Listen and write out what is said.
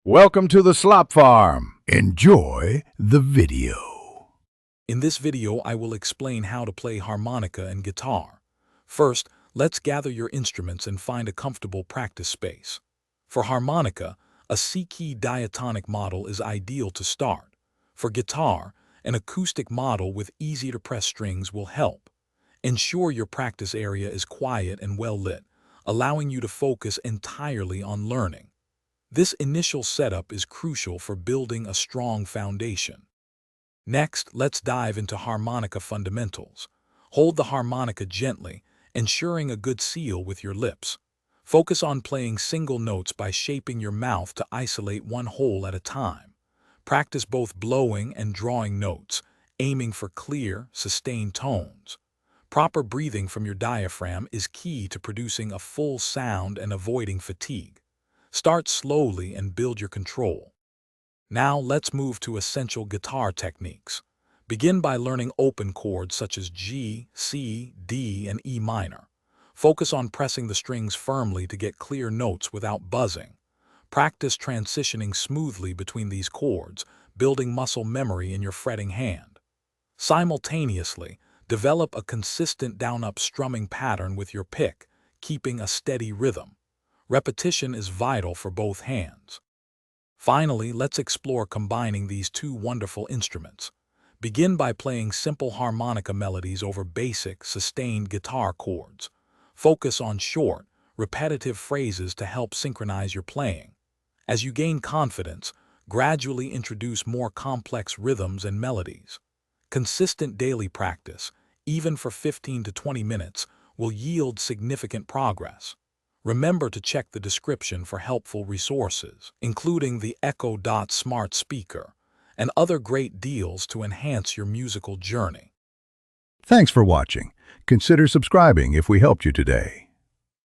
Welcome to the Slop Farm. Enjoy the video. In this video, I will explain how to play harmonica and guitar. First, let's gather your instruments and find a comfortable practice space. For harmonica, a C-key diatonic model is ideal to start. For guitar, an acoustic model with easy-to-press strings will help. Ensure your practice area is quiet and well-lit, allowing you to focus entirely on learning. This initial setup is crucial for building a strong foundation. Next, let's dive into harmonica fundamentals. Hold the harmonica gently, ensuring a good seal with your lips. Focus on playing single notes by shaping your mouth to isolate one hole at a time. Practice both blowing and drawing notes, aiming for clear, sustained tones. Proper breathing from your diaphragm is key to producing a full sound and avoiding fatigue. Start slowly and build your control. Now let's move to essential guitar techniques. Begin by learning open chords such as G, C, D, and E minor. Focus on pressing the strings firmly to get clear notes without buzzing. Practice transitioning smoothly between these chords, building muscle memory in your fretting hand. Simultaneously, develop a consistent down-up strumming pattern with your pick, keeping a steady rhythm. Repetition is vital for both hands. Finally, let's explore combining these two wonderful instruments. Begin by playing simple harmonica melodies over basic, sustained guitar chords. Focus on short, repetitive phrases to help synchronize your playing. As you gain confidence, gradually introduce more complex rhythms and melodies. Consistent daily practice, even for 15 to 20 minutes, will yield significant progress. Remember to check the description for helpful resources, including the Echo Dot smart speaker and other great deals to enhance your musical journey. Thanks for watching. Consider subscribing if we helped you today.